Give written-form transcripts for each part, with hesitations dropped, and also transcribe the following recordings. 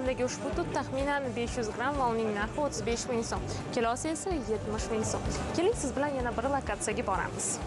vazndagi ushbu tut taxminan 500 gramm va uning narxi 35 ming so'm. Kilosi esa 70 ming so'm. Keling siz bilan yana bir lokatsiyaga boramiz.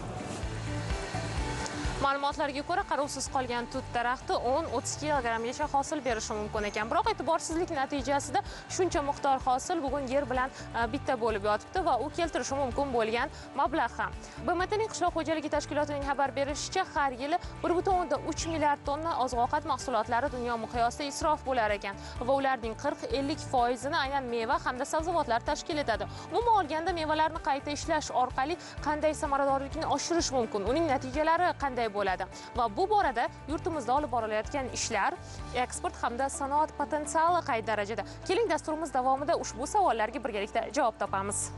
Ma'lumotlarga ko'ra, qarovsiz qolgan tut daraxti 10-30 kilogramgacha hosil berishi mumkin ekan. Biroq e'tiborsizlik natijasida shuncha miqdor hosil bugun yer bilan bitta bo'lib yotibdi va u keltirishi mumkin bo'lgan mablag' ham. BMTning qishloq xo'jaligi tashkilotining xabar berishicha, har yili 1.3 milliard tonna oziq-ovqat mahsulotlari dunyo miqyosida isrof bo'lar ekan va ularning 40-50% aynan meva hamda sabzavotlar tashkil etadi. Umuman olganda, mevalarni qayta ishlash orqali qanday samaradorlikni oshirish mumkin? Uning natijalari qanday bo'ladi va bu borada yurtimizda olib borilayotgan ishlar, eksport hamda sanoat potensiali qay darajada? Keling, dasturimiz davomida ushbu savollarga birgalikda javob topamiz.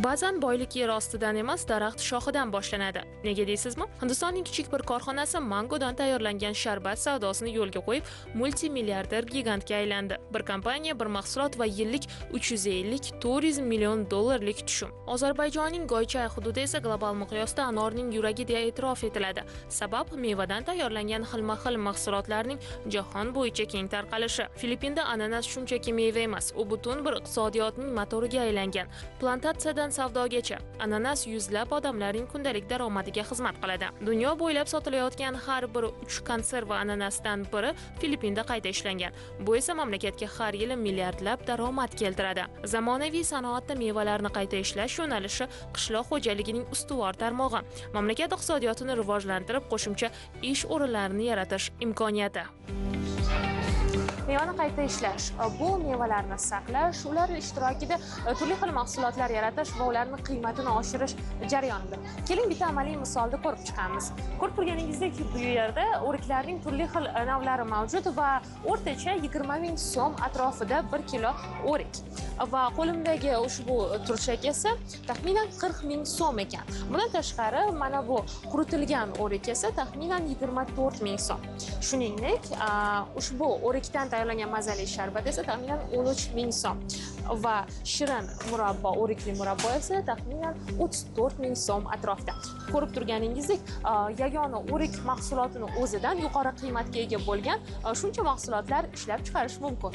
Ba'zan boylik yer ostidan emas, daraxt shoxidan boshlanadi. Nega deysizmi? Hindistonning kichik bir korxonasi mangodan tayyorlangan sharbat savdosini yo'lga qo'yib, multimilliarder gigantga aylandi. Bir kompaniya, bir mahsulot va yillik 350-400 million dollarlik tushum. Ozarbayjonning Goychay hududi esa global miqyosda anorning yuragi deya e'tirof etiladi. Sabab mevadan tayyorlangan xilma-xil mahsulotlarning jahon bo'yicha keng tarqalishi. Filippinda ananas shunchaki meva emas, u butun bir iqtisodiyotning motoriga aylangan. Plantatsiyadan savdogacha ananas yuzlab odamlarning kundalik daromadiga xizmat qiladi. Dunyo bo'ylab sotilayotgan har bir 3 konserva ananasdan biri Filippinda qayta ishlangan. Bu esa mamlakatga har yili milliardlab daromad keltiradi. Zamonaviy sanoatda mevalarni qayta ishlash yo'nalishi qishloq xo'jaligining ustuvor tarmog'i. Mamlakat iqtisodiyotini rivojlantirib, qo'shimcha ish o'rinlarini yaratish imkoniyati. Mevani qayta ishlash, bu mevalarni saqlash, ular ishtirokida turli xil mahsulotlar yaratish va ularning qiymatini oshirish jarayonidir. Keling, bitta amaliy misolda ko'rib chiqamiz. Ko'rib turganingizdek, bu yerda o'riklarning turli xil navlari mavjud va o'rtacha 20 ming so'm atrofida 1 kilo o'rik. Va qo'limdagi ushbu turshak esa taxminan 40 ming so'm ekan. Bundan tashqari, mana bu quritilgan o'rik esa taxminan 24 ming so'm. Shuningdek, ushbu o'rikdan tayyorlangan mazali sharbat esa taxminan 13 ming so'm va shirin murabbo, o'rikli murabbo esa taxminan 34 ming so'm atrofida. Ko'rib turganingizdek, yagona o'rik mahsulotini o'zidan yuqori qiymatga ega bo'lgan shuncha mahsulotlar ishlab chiqarish mumkin.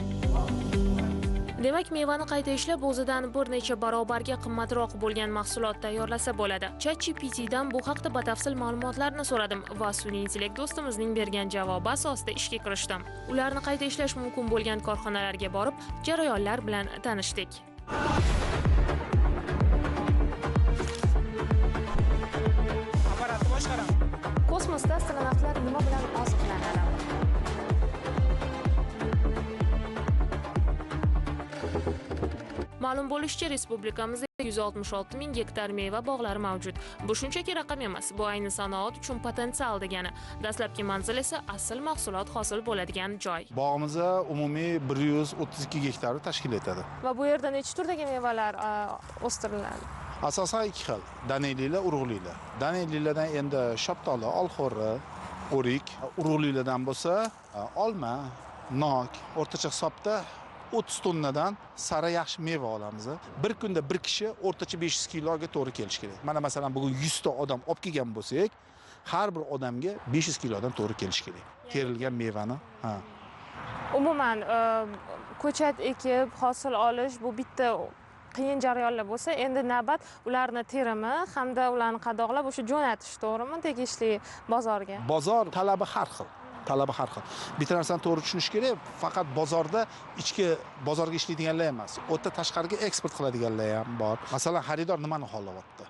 Demak, mevani qayta ishlab o'zidan bir necha barobarga qimmatroq bo'lgan mahsulot tayyorlasa bo'ladi. ChatGPTdan bu haqda batafsil ma'lumotlarni so'radim va sun'iy intellekt do'stimizning bergan javobi asosida ishga kirishdim. Ularni qayta ishlash mumkin bo'lgan korxonalarga borib, jarayonlar bilan tanishdik. Apparatni boshqaraman. Kosmosda astronavtlar nima bilan oziqlanadi? Ma'lum bo'lishicha, respublikamizda 166 ming gektar meva bog'lari mavjud. Bu shunchaki raqam emas, bu ayni sanoat uchun potensial degani. Dastlabki manzil esa asl mahsulot hosil bo'ladigan joy. Bog'imizda umumiy 132 gektarni tashkil etadi. Va bu yerda necha turdagi mevalar o'stiriladi? Asosan 2 xil: danelilar, urug'lilar. Danelilardan endi shoptoli, olxo'ri, o'rik, urug'lilardan bo'lsa olma, nok, o'rtacha hisobda 30 tonnadan sara yaxshi meva olamiz. Bir kunda bir kishi o'rtacha 500 kiloga to'g'ri kelish kerak. Mana masalan bugun 100 ta odam olib kelgan bo'lsak, har bir odamga 500 kilodan to'g'ri kelish kerak. Terilgan mevani. Umuman ko'chat ekib hosil olish bu bitta qiyin jarayonlar bo'lsa, endi navbat ularni terimi hamda ularni qadoqlab o'sha jo'natish, to'g'rimi, tegishli bozorga? Bozor talabi har xil. Bitta narsani to'g'ri tushunish kerak, faqat bozorda ichki bozorga ishlaydiganlar emas, o'ta tashqariga eksport qiladiganlar ham bor. Masalan, xaridor nimani xohlayapti?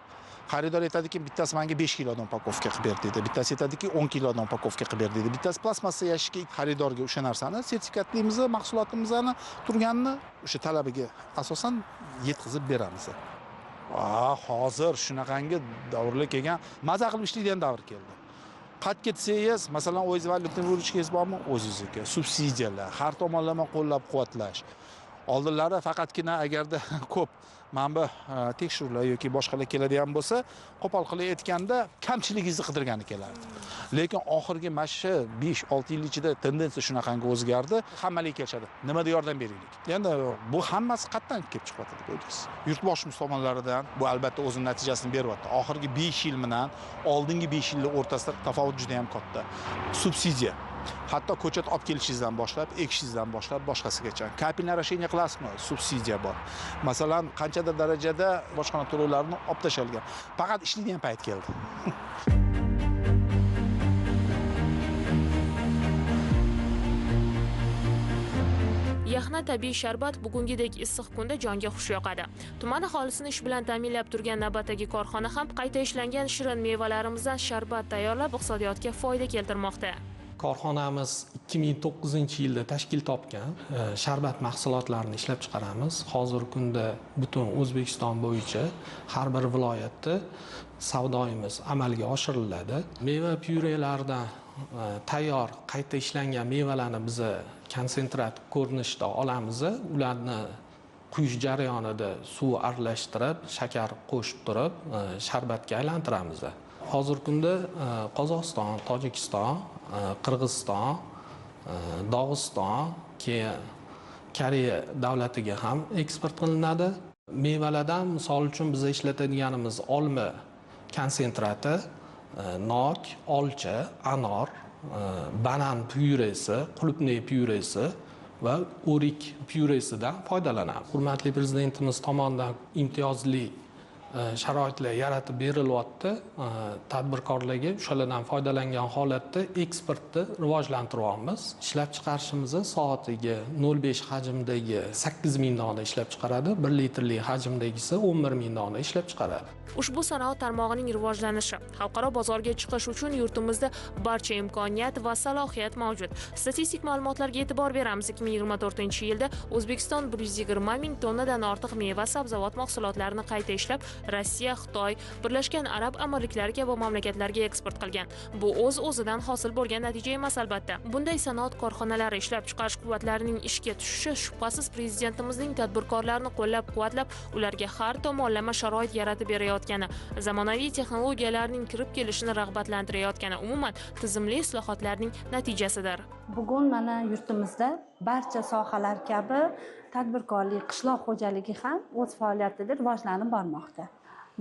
Xaridor aytadiki, bittasi menga 5 kilodan upakovka qilib ber deydi, bittasi aytadiki 10 kilodan upakovka qilib ber deydi, bittasi plastmassa yashikka. Xaridorga o'sha narsani, sertifikatimiz, mahsulotimizni turganini o'sha talabiga asosan yetkazib beramiz. Hozir shunaqangi davrlar kelgan, maza qilib ishlaydigan davr keldi. Qat ketsangiz, masalan, o'zingiz valyutni vurishgingiz bormi? O'zingizga subsidiyalar, har tomonlama qo'llab-quvvatlash. Oldinlari faqatgina agarda ko'p mana bu tekshiruvlar yoki boshqalar keladigan bo'lsa, qo'pol qilib aytganda kamchiligingizni qidirgani kelardi. Lekin oxirgi mana shu 5-6 yil ichida tendensiya shunaqangi o'zgardi. Hammalik kelishadi. Nimada yordam beraylik? Endi bu hammasi qayerdan kelib chiqyapti deb o'ylaysiz? Yurtboshimiz tomonlaridan bu albatta o'z natijasini beryapti. Oxirgi 5 yil bilan oldingi 5 yillar o'rtasida tafovut juda ham katta. Subsidiya. Hatto ko'chat olib kelishingizdan boshlab, ekishingizdan boshlab boshqasigacha. Kapilni расширение qilasizmi? Subsidiya bor. Masalan, qanchadir darajada bojxona to'lovlarini olib tashalgan. Faqat ishlaydigan payt keldi. Yaxna tabiiy sharbat bugungidek issiq kunda jonga xush yoqadi. Tuman aholisini ish bilan ta'minlab turgan navbatdagi korxona ham qayta ishlangan shirin mevalarimizdan sharbat tayyorlab iqtisodiyotga foyda keltirmoqda. Korxonamiz 2009-yilda tashkil topgan sharbat mahsulotlarini ishlab chiqaramiz. Hozirgi kunda butun O'zbekiston bo'yicha har bir viloyatda savdoyimiz amalga oshiriladi. Meva pyurelaridan tayyor qayta ishlangan mevalarni biz konsentrat ko'rinishda olamiz. Ularni quyish jarayonida suv aralashtirib, shakar qo'shib turib, sharbatga aylantiramiz. Hozirgi kunda Qozog'iston, Tojikiston, Qirg'iziston, Dog'iston, keyin Koreya davlatiga ham eksport qilinadi. Mevalardan misol uchun biz ishlatadiganimiz olma konsentrati, nok, olcha, anor, banan pyuresi, qulupnay pyuresi va o'rik pyuresidan foydalanamiz. Hurmatli prezidentimiz tomonidan imtiyozli sharoitlar yaratib berilyapti. Tadbirkorlarga o'shalardan foydalangan holatda eksportni rivojlantiryapmiz. Ishlab chiqarishimizni soatiga 0,5 hajmdagi 8,000 dona ishlab chiqaradi, 1 litrli hajmdagisi 11,000 dona ishlab chiqaradi. Ushbu sanoat tarmog'ining rivojlanishi, xalqaro bozorga chiqish uchun yurtimizda barcha imkoniyat va salohiyat mavjud. Statistik ma'lumotlarga e'tibor beramiz. 2024-yilda O'zbekiston 120 ming tonnadan ortiq meva, sabzavot mahsulotlarini qayta ishlab Rossiya, Xitoy, Birlashgan Arab Amirliklari kabi mamlakatlarga eksport qilgan. Bu o'z-o'zidan hosil bo'lgan natija emas albatta. Bunday sanoat korxonalari ishlab chiqarish quvvatlarining ishga tushishi shubhasiz prezidentimizning tadbirkorlarni qo'llab-quvvatlab, ularga har tomonlama sharoit yaratib berayotgani, zamonaviy texnologiyalarning kirib kelishini rag'batlantirayotgani, umuman tizimli islohotlarning natijasidir. Bugun mana yurtimizda barcha sohalar kabi tadbirkorlik, qishloq xo'jaligi ham o'z faoliyatida rivojlanib bormoqda.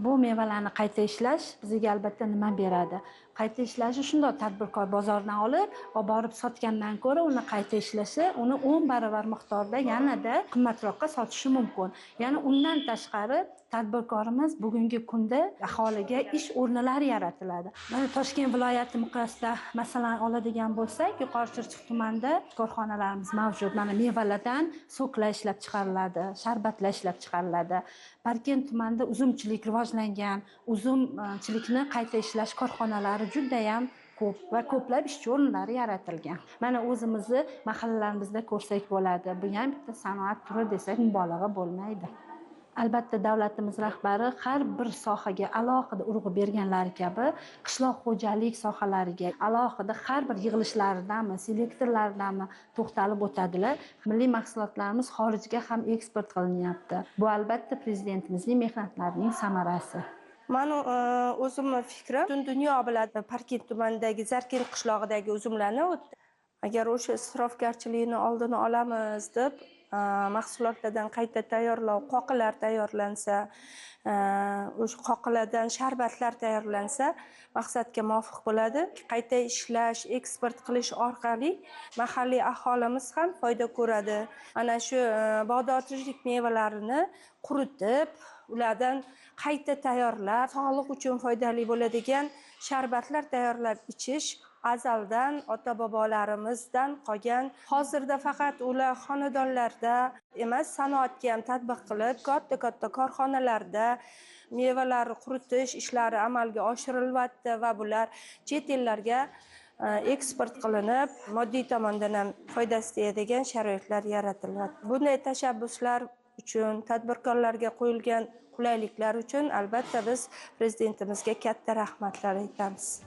Bu mevalarni qayta ishlash bizga albatta nima beradi? Qayta ishlashi shundoq, tadbirkor bozordan olib, borib sotgandan ko'ra uni qayta ishlashi, uni 10 barobar miqdorda yanada qimmatroqqa sotishi mumkin. Ya'ni undan tashqari tadbirkorimiz bugungi kunda aholiga ish o'rinlari yaratiladi. Mana Toshkent viloyati miqyosida masalan oladigan bo'lsak, Yuqori Chirchiq tumanida korxonalarimiz mavjud. Mana mevalardan soklar ishlab chiqariladi, sharbatlar ishlab chiqariladi. Parkent tumanida uzumchilik rivojlangan, uzumchilikni qayta ishlash korxonalari juda ham ko'p va ko'plab ishchi o'rinlari yaratilgan. Mana o'zimizni mahallalarimizda ko'rsak bo'ladi. Bu ham bitta sanoat turi desak mubolag'a bo'lmaydi. Albatta davlatimiz rahbari har bir sohaga alohida urg'u berganlari kabi qishloq xo'jalik sohalariga alohida har bir yig'ilishlardami, selektorlardami to'xtalib o'tadilar. Milliy mahsulotlarimiz xorijga ham eksport qilinyapti. Bu albatta prezidentimizning mehnatlarining samarasi. Mani o'zimni fikrim, butun dunyo biladi, Parkent tumanidagi Zarkin qishlog'idagi uzumlarni o'tdi. Agar o'sha isrofgarchilikni oldini olamiz deb mahsulotlardan qayta tayyorlov, qoqilar tayyorlansa, o'sha qoqilardan sharbatlar tayyorlansa, maqsadga muvofiq bo'ladi. Qayta ishlash, eksport qilish orqali mahalliy aholimiz ham foyda ko'radi. Ana shu bog'dorchilik mevalarini quritib, ulardan qayta tayyorlab, sog'liq uchun foydali bo'ladigan sharbatlar tayyorlab ichish azaldan ota-bobolarimizdan qolgan. Hozirda faqat ular xonadonlarda emas, sanoatga ham tatbiq qilib, katta-katta korxonalarda mevalarni quritish ishlari amalga oshirilyapti va bular chet ellarga eksport qilinib, moddiy tomondan ham foydasi tegadigan sharoitlar yaratilyapti. Bunday tashabbuslar uchun, tadbirkorlarga qo'yilgan qulayliklar uchun albatta biz prezidentimizga katta rahmatlar aytamiz.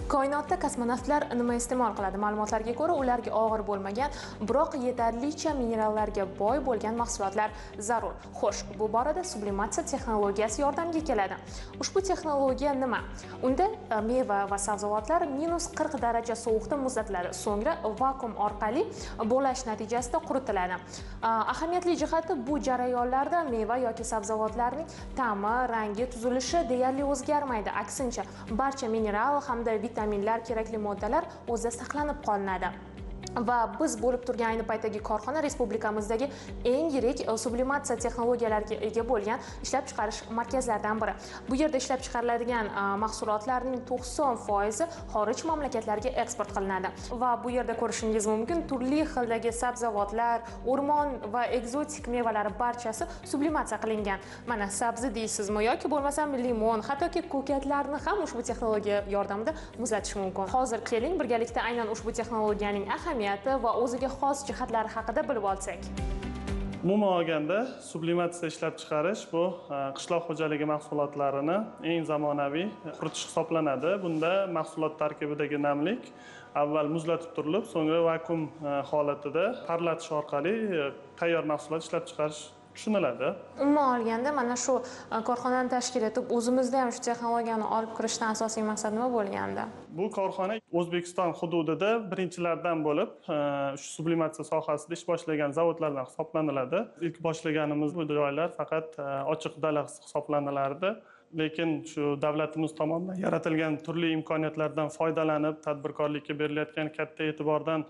Koinotda kosmonavtlar nima iste'mol qiladi? Ma'lumotlarga ko'ra, ularga og'ir bo'lmagan, biroq yetarlicha minerallarga boy bo'lgan mahsulotlar zarur. Xo'sh, bu borada sublimatsiya texnologiyasi yordamga keladi. Ushbu texnologiya nima? Unda meva va sabzavotlar -40 daraja sovuqda muzlatiladi, so'ngra vakuum orqali bo'lash natijasida quritiladi. Ahamiyatli jihati, bu jarayonlarda meva yoki sabzavotlarning ta'mi, rangi, tuzilishi deyarli o'zgarmaydi. Aksincha, barcha mineral hamda vitaminlar, kerakli moddalar o'zida saqlanib qolinadi. va biz bo'lib turgan ayni paytdagi korxona respublikamizdagi eng yirik sublimatsiya texnologiyalariga ega bo'lgan ishlab chiqarish markazlaridan biri. Bu yerda ishlab chiqariladigan mahsulotlarning 90% xorij mamlakatlarga eksport qilinadi va bu yerda ko'rishingiz mumkin turli xildagi sabzavotlar, o'rmon va ekzotik mevalar barchasi sublimatsiya qilingan. Mana sabzi deysizmi yoki bo'lmasam limon, hattoki ko'katlarni ham ushbu texnologiya yordamida muzlatish mumkin. Hozir keling birgalikda aynan ushbu texnologiyaning ahamiyati va o'ziga xos jihatlari haqida bilib olsak. Umuman olganda, sublimatsiya ishlab chiqarish bu qishloq xo'jaligi mahsulotlarini eng zamonaviy quritish hisoblanadi. Bunda mahsulot tarkibidagi namlik avval muzlatib turilib, so'ngra vakuum holatida parlatish orqali tayyor mahsulot ishlab chiqarish tushuniladi. Umuman olganda, mana shu korxonani tashkil etib, o'zimizda ham shu texnologiyani olib kirishdan asosiy maqsad nima bo'lganda? Bu korxona O'zbekiston hududida birinchilardan bo'lib, shu sublimatsiya sohasida ish boshlagan zavodlardan hisoblaniladi. İlk boshlaganimiz bu joylar faqat ochiq dala hisoblanilardi. Lekin shu davlatimiz tomonidan yaratilgan turli imkoniyatlardan foydalanib, tadbirkorlikka berilayotgan katta e'tibordan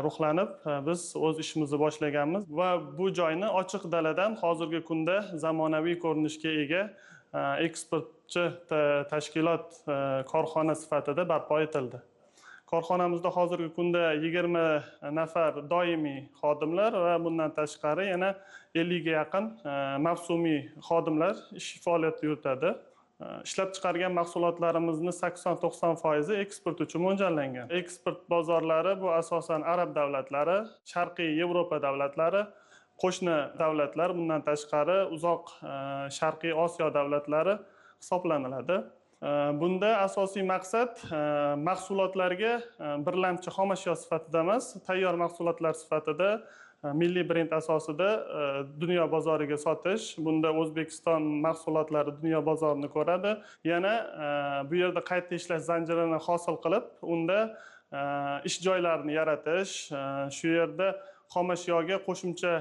ruhlanib, biz o'z ishimizni boshlaganmiz va bu joyni ochiq daladan hozirgi kunda zamonaviy ko'rinishga ega eksportchi tashkilot korxona sifatida barpo etildi. Korxonamizda hozirgi kunda 20 nafar doimiy xodimlar va bundan tashqari yana 50 ga yaqin mavsumiy xodimlar ish faoliyati yuritadi. Ishlab chiqargan mahsulotlarimizni 80-90% eksport uchun mo'ljallangan. Eksport bozorlari bu asosan arab davlatlari, Sharqiy Yevropa davlatlari, qo'shni davlatlar, bundan tashqari uzoq Sharqiy Osiyo davlatlari hisoblaniladi. Bunda asosiy maqsad mahsulotlarga birlamchi xom ashyo sifatida emas, tayyor mahsulotlar sifatida milliy brend asosida dunyo bozoriga sotish. Bunda O'zbekiston mahsulotlari dunyo bozorini ko'radi. Yana bu yerda qayta ishlash zanjirini hosil qilib, unda ish joylarini yaratish, shu yerda xom ashyoga qo'shimcha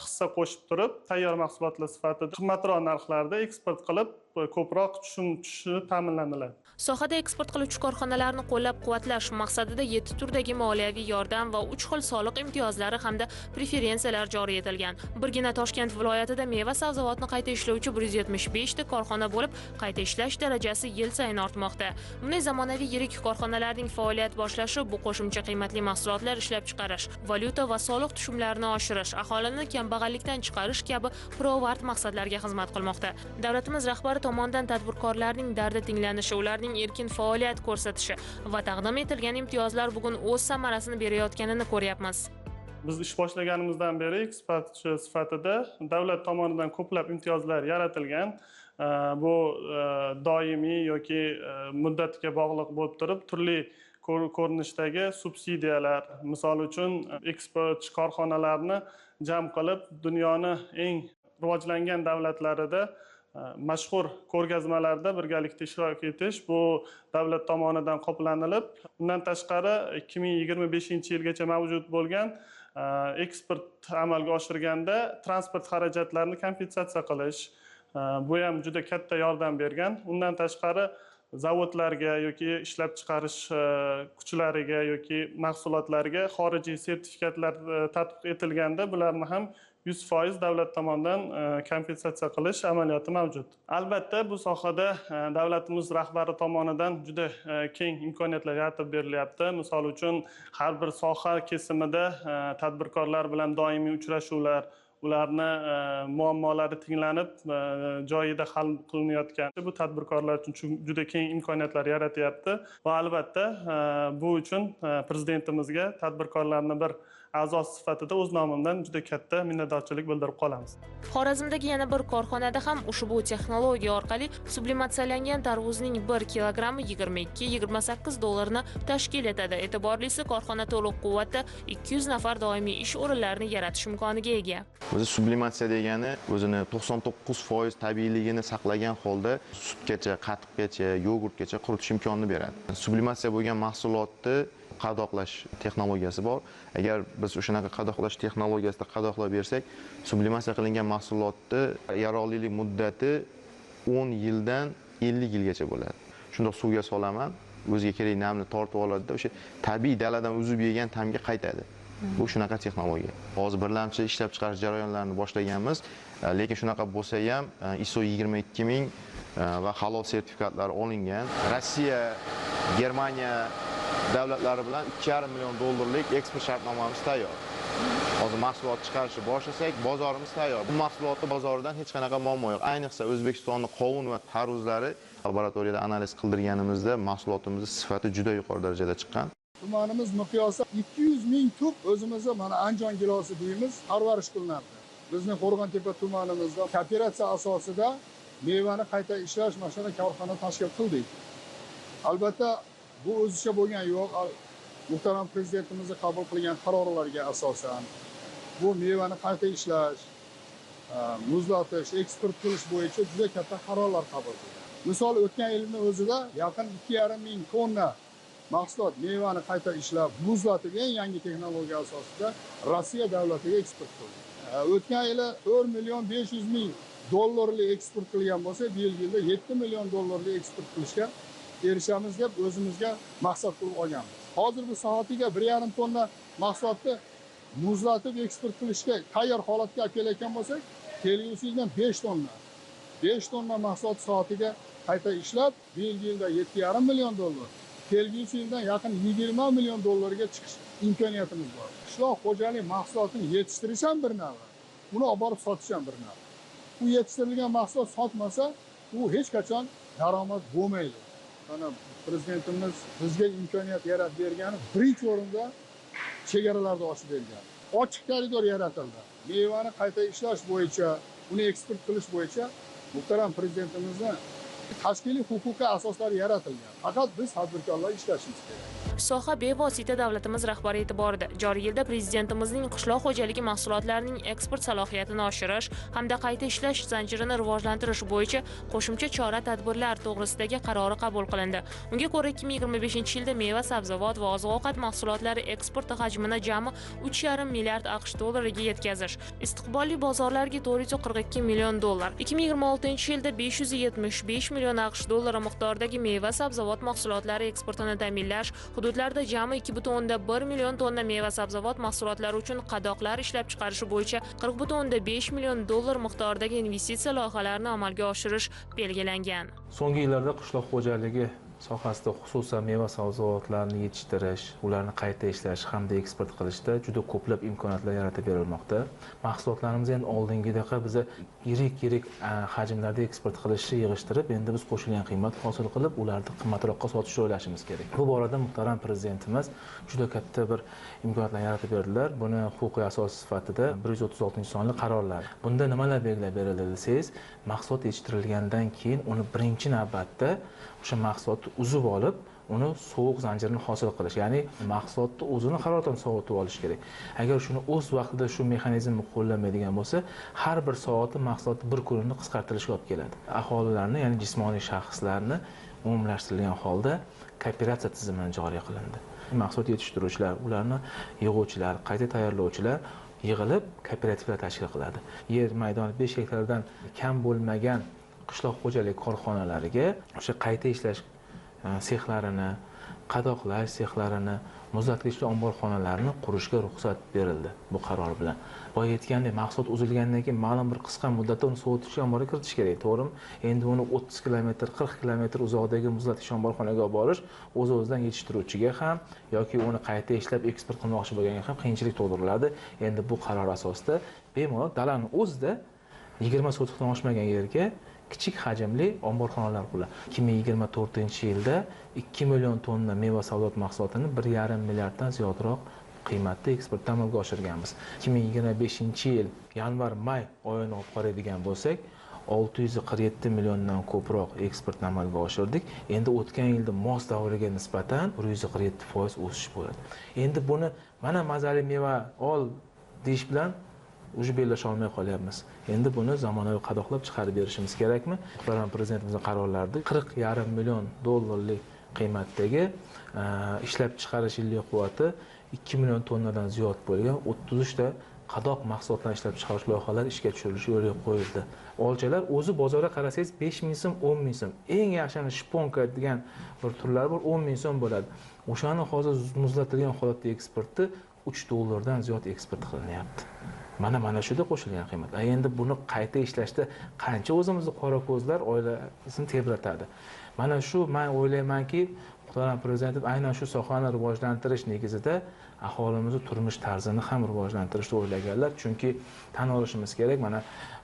hissa qo'shib turib, tayyor mahsulotlar sifatida qimmatroq narxlarda eksport qilib, ko'proq tushishi ta'minlanadi. Sohada eksport qiluvchi korxonalarni qo'llab-quvvatlash maqsadida 7 turdagi moliyaviy yordam va 3 xil soliq imtiyozlari hamda preferensiyalar joriy etilgan. Birgina Toshkent viloyatida meva sabzavotni qayta ishlovchi 175 ta korxona bo'lib, qayta ishlash darajasi yil sayin ortmoqda. Bunday zamonaviy yirik korxonalarning faoliyat boshlashi bu qo'shimcha qiymatli mahsulotlar ishlab chiqarish, valyuta va soliq tushumlarini oshirish, aholini kambag'allikdan chiqarish kabi pirovard maqsadlarga xizmat qilmoqda. Davlatimiz rahbari tomonidan tadbirkorlarning dardi tinglanishi, ularning erkin faoliyat ko'rsatishi va taqdim etilgan imtiyozlar bugun o'z samarasini berayotganini ko'ryapmiz. Biz ish boshlaganimizdan beri eksportchi sifatida davlat tomonidan ko'plab imtiyozlar yaratilgan. Bu doimiy yoki muddatiga bog'liq bo'lib turib, turli ko'rinishdagi subsidiyalar, misol uchun eksportchi korxonalarni jam qilib, dunyoning eng rivojlangan davlatlarida mashhur ko'rgazmalarda birgalikda ishtirok etish bu davlat tomonidan qoplanilib, undan tashqari 2025-yilgacha mavjud bo'lgan eksport amalga oshirganda transport xarajatlarini kompensatsiya qilish bu ham juda katta yordam bergan. Undan tashqari zavodlarga yoki ishlab chiqarish kuchlariga yoki mahsulotlarga xorijiy sertifikatlar tatbiq etilganda bularni ham 100% davlat tomonidan kompensatsiya qilish amaliyoti mavjud. Albatta bu sohada davlatimiz rahbari tomonidan juda keng imkoniyatlar yaratib berilyapti. Misol uchun har bir soha kesimida tadbirkorlar bilan doimiy uchrashuvlar, ularni muammolari tinglanib, joyida hal qilinayotgan. Bu tadbirkorlar uchun juda keng imkoniyatlar yaratyapti va albatta bu uchun prezidentimizga tadbirkorlarni bir a'zosi sifatida o'z nomimdan juda katta minnatdorchilik bildirib qolamiz. Xorazmdagi yana bir korxonada ham ushbu texnologiya orqali sublimatsiyalangan tarvuzning 1 kilogrammi 22-28 dollarni tashkil etadi. E'tiborlisi, korxona to'liq quvvatda 200 nafar doimiy ish o'rinlarini yaratish imkoniga ega. O'zi sublimatsiya degani o'zini 99% tabiiyligini saqlagan holda sutgacha, qatiqgacha, yogurtgacha quritish imkonini beradi. Sublimatsiya bo'lgan mahsulotni qadoqlash texnologiyasi bor. Agar biz o'shanaqa qadoqlash texnologiyasida qadoqlab bersak, sublimatsiya qilingan mahsulotni yaroqlilik muddati 10 yildan 50 yilgacha bo'ladi. Shundoq suvga solaman, o'ziga kerak namni tortib oladida o'sha tabiiy daladan uzib yegan tamga qaytadi. Bu shunaqa texnologiya. Hozir birlamchi ishlab chiqarish jarayonlarini boshlaganmiz, lekin shunaqa bo'lsa ham ISO 22000 va halol sertifikatlari olingan. Rossiya, Germaniya davlatlari bilan 2,5 million dollarlik eksport shartnomamiz tayyor. Hozir mahsulot chiqarishni boshlasak, bozorimiz tayyor. Bu mahsulotni bozoridan hech qanaqa muammo yo'q. Ayniqsa O'zbekistonning qovun va tarvuzlari laboratoriyada analiz qildirganimizda mahsulotimiz sifati juda yuqori darajada chiqqan. Tumanimiz miqyosi 200 ming tub o'zimizda mana Anjon gilosi deymiz, parvarish qilinadi. Bizning Qo'rg'ontepa tumanimizda kooperatsiya asosida mevani qayta ishlash mashina korxona tashkil qildik. Albatta, bu o'zicha bo'lgan yo'q. Muhtaram prezidentimiz qabul qilgan qarorlarga asosan bu mevani qayta ishlash, muzlatish, eksport qilish bo'yicha juda katta qarorlar qabul qilgan. Misol o'tgan yilning o'zida yaqin 2,5 ming tonna mahsulot mevani qayta ishlab, muzlatib eng yangi texnologiya asosida Rossiya davlatiga eksport qildi. O'tgan yili 4 million 500 ming dollarlik eksport qilgan bo'lsa, bu yilda 7 million dollarlik eksport qilishga erishamiz deb o'zimizga maqsad qilib olganmiz. Hozir bu soatiga 1,5 tonna mahsulotni muzlatib eksport qilishga tayyor holatga olib kelayotgan bo'lsak, kelgusi yildan 5 tonna. 5 tonna mahsulot soatiga qayta ishlab, bu yilda 7,5 million dollar. Kelgusi yildan yaqin 20 million dollarga chiqish imkoniyatimiz bor. Qishloq xo'jalik mahsulotini yetishtirish ham bir navi, uni olib borib sotish ham bir navi. Bu yetishtirilgan mahsulot sotmasa, u hech qachon daromad bo'lmaydi. Mana prezidentimiz bizga imkoniyat yaratib bergani birinchi o'rinda chegaralarni ochib bergan. Ochiq koridor yaratildi. Mevani qayta ishlash bo'yicha, uni eksport qilish bo'yicha muhtaram prezidentimizning tashkiliy huquqiy asoslari yaratilgan. Faqat biz tadbirkorlar ishlashimiz kerak. Soha bevosita davlatimiz rahbari e'tiborida joriy yilda prezidentimizning qishloq xo'jaligi mahsulotlarining eksport salohiyatini oshirish hamda qayta ishlash zanjirini rivojlantirish bo'yicha qo'shimcha chora-tadbirlar to'g'risidagi qarori qabul qilindi. Unga ko'ra 2025-yilda meva, sabzavot va oziq-ovqat mahsulotlari eksporti hajmini jami 3,5 milliard AQSh dollariga yetkazish, istiqbolli bozorlarga 442 million dollar, 2026-yilda 575 million AQSh dollari miqdoridagi meva, sabzavot mahsulotlari eksportini ta'minlash, hududlarda jami 2,1 million tonna meva sabzavot mahsulotlari uchun qadoqlar ishlab chiqarish bo'yicha 40,5 million dollar miqdoridagi investitsiya loyihalarini amalga oshirish belgilangan. So'nggi yillarda qishloq xo'jaligi sohasida xususan meva sabzavotlarni yetishtirish, ularni qayta ishlash hamda eksport qilishda juda ko'plab imkoniyatlar yaratib berilmoqda. Mahsulotlarimizni endi oldingidaqa biza yirik hajmlarda eksport qilishni yig'ishtirib, endi biz qo'shilgan qiymat hosil qilib, ularni qimmatroqqa sotishni o'ylashimiz kerak. Bu borada muhtaram prezidentimiz juda katta bir imkoniyatlar yaratib berdilar. Buni huquqiy asos sifatida 136-sonli qarorlar. Bunda nimalar belgilab berildi desangiz, mahsulot yetishtirilgandan keyin uni birinchi navbatda o'sha mahsulotni uzib olib, uni sovuq zanjirini hosil qilish, ya'ni mahsulotni o'zini haroratini sovutib olish kerak. Agar shuni o'z vaqtida shu mexanizmni qo'llanmaydigan bo'lsa, har bir soati mahsulotni bir kunini qisqartirishga olib keladi. Aholilarni, ya'ni jismoniy shaxslarni umumlashtirilgan holda kooperatsiya tizimi joriy qilindi. Mahsulot yetishtiruvchilar, ularni yig'uvchilar, qayta tayyorlovchilar yig'ilib kooperativlar tashkil qiladi. Yer maydoni 5 gektardan kam bo'lmagan qishloq xo'jalik korxonalariga o'sha qayta ishlash sexlarini, qadoqlash sexlarini, muzlatgichli omborxonalarini qurishga ruxsat berildi bu qaror bilan. Boya aytgandek, mahsulot uzilgandan keyin ma'lum bir qisqa muddatda uni sovutish omborga kiritish kerak, to'g'rimi? Endi uni 30 kilometr, 40 kilometr uzoqdagi muzlatgich omborxonaga olib borish o'z-o'zidan yetishtiruvchiga ham yoki uni qayta ishlab eksport qilmoqchi bo'lganga ham qiyinchilik tug'diriladi. Endi bu qaror asosida bemalol dalaning o'zida 20 sotixdan oshmagan yerga kichik hajmli omborxonalar quriladi. 2024-yilda 2 million tonna meva sabzavot mahsulotini 1,5 milliarddan ziyodroq qiymatda eksportdan amalga oshirganmiz. 2025-yil yanvar-may oyini olib qaraydigan bo'lsak, 647 milliondan ko'proq eksportni amalga oshirdik. Endi o'tgan yilda mos davriga nisbatan 147% o'sish bo'ladi. Endi buni mana mazali meva ol deyish bilan o'sha bellasha olmay qolyapmiz. Endi buni zamonaviy qadoqlab chiqarib berishimiz kerakmi? Prezidentimizning qarorlarida 40,5 million dollarlik qiymatdagi ishlab chiqarish yillik quvvati 2 million tonnadan ziyod bo'lgan 33 ta qadoq mahsulotlarni ishlab chiqarish loyihalari ishga tushirilishi yo'lga qo'yildi. Olchalar o'zi bozorga qarasangiz 5000 so'm, 10000 so'm. Eng yaxshi shponka degan bir turlari bor, 10000 so'm bo'ladi. O'shani hozir muzlatilgan holatda eksporti $3 ziyod eksport qilinyapti. Mana shuda qo'shilgan qiymat. Endi buni qayta ishlashda qancha o'zimizni qora ko'zlar oilasini tebratadi. Mana shu men o'ylaymanki, Muhtaram Prezident aynan shu sohani rivojlantirish negizida aholimizni turmush tarzini ham rivojlantirishni o'ylaganlar. Chunki tan olishimiz kerak, mana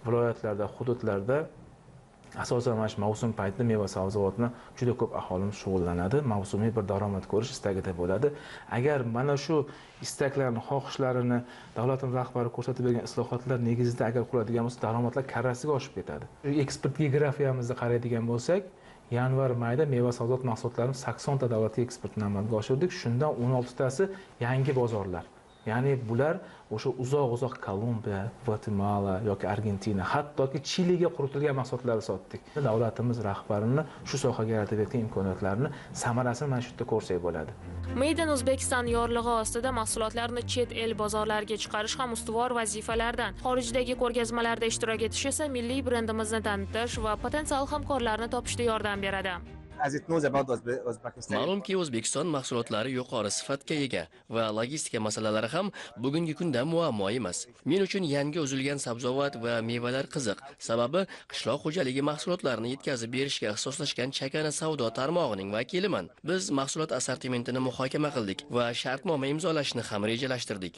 viloyatlarda, hududlarda asosan mana shu mavsum paytida meva sabzavotni juda ko'p aholimiz shug'ullanadi, mavsumiy bir daromad ko'rish istagida bo'ladi. Agar mana shu istaklarni, xohishlarini davlatimiz rahbari ko'rsatib bergan islohotlar negizida agar qiladigan bo'lsa, daromadlar karrasiga oshib ketadi. Eksport geografiyamizda qaraydigan bo'lsak, yanvar-mayda meva sabzavot mahsulotlarini 80 ta davlatga eksportni amalga oshirdik. Shundan 16 tasi yangi bozorlar. Ya'ni bular o'sha uzoq Kolumbiya, Gvatemala yoki Argentina, hattoki Chiliga quritilgan mahsulotlarni sotdik. Davlatimiz rahbarini shu sohaga yaratib bergan imkoniyatlarni samarasini mana shu yerda ko'rsak bo'ladi. Made in O'zbekiston yorlig'i ostida mahsulotlarni chet el bozorlariga chiqarish ham ustuvor vazifalardan. Xorijdagi ko'rgazmalarda ishtirok etish esa milliy brendimizni tanitish va potensial hamkorlarni topishda yordam beradi. Ma'lumki, O'zbekiston mahsulotlari yuqori sifatga ega va logistika masalalari ham bugungi kunda muammo emas. Men uchun yangi uzilgan sabzavot va mevalar qiziq. Sababi qishloq xo'jaligi mahsulotlarini yetkazib berishga ixtisoslashgan chakana savdo tarmog'ining vakiliman. Biz mahsulot assortimentini muhokama qildik va shartnoma imzolashni ham rejalashtirdik.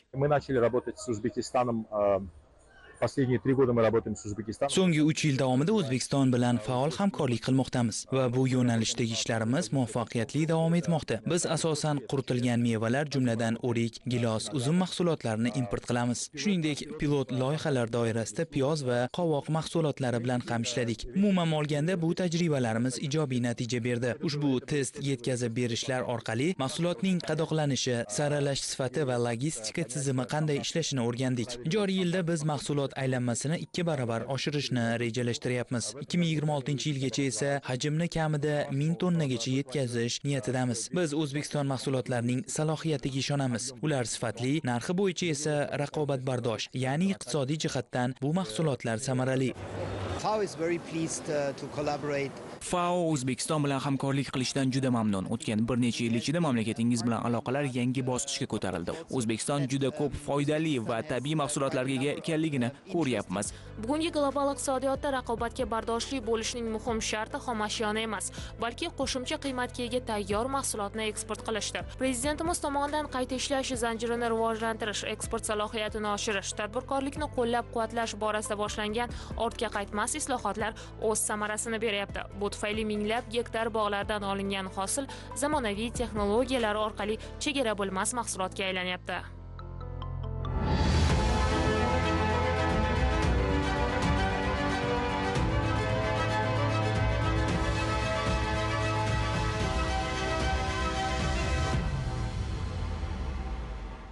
Последние 3 года мы работаем с Узбекистаном. So'nggi 3 yil davomida O'zbekiston bilan faol hamkorlik qilmoqdamiz va bu yo'nalishdagi ishlarimiz muvaffaqiyatli davom etmoqda. Biz asosan quritilgan mevalar, jumladan o'rik, gilos, uzum mahsulotlarini import qilamiz. Shuningdek, pilot loyihalar doirasida piyoz va qovoq mahsulotlari bilan ham ishladik. Umuman olganda bu tajribalarimiz ijobiy natija berdi. Ushbu test yetkazib berishlar orqali mahsulotning qadoqlanishi, saralash sifati va logistika tizimi qanday ishlashini o'rgandik. Joriy yilda biz mahsulot aylanmasini 2 barobar oshirishni rejalashtiryapmiz. 2026-yilgacha esa hajmni kamida 1000 tonnagacha yetkazish niyatidamiz. Biz O'zbekiston mahsulotlarining salohiyatiga ishonamiz. Ular sifatli, narxi bo'yicha esa raqobatbardosh, ya'ni iqtisodiy jihatdan bu mahsulotlar samarali. FAO O'zbekiston bilan hamkorlik qilishdan juda mamnun. O'tgan bir necha yil ichida mamlakatingiz bilan aloqalar yangi bosqichga ko'tarildi. O'zbekiston juda ko'p foydali va tabiiy mahsulotlarga ega ekanligini ko'ryapmiz. Bugungi global iqtisodiyotda raqobatga bardoshli bo'lishning muhim sharti xom ashyoni emas, balki qo'shimcha qiymatga ega tayyor mahsulotni eksport qilishdir. Prezidentimiz tomonidan qayta ishlash zanjirini rivojlantirish, eksport salohiyatini oshirish, tadbirkorlikni qo'llab-quvvatlash borasida boshlangan ortga qaytmas islohotlar o'z samarasini beryapti. Bu tufayli minglab gektar bog'lardan olingan hosil zamonaviy texnologiyalar orqali chegara bo'lmas mahsulotga aylanyapti.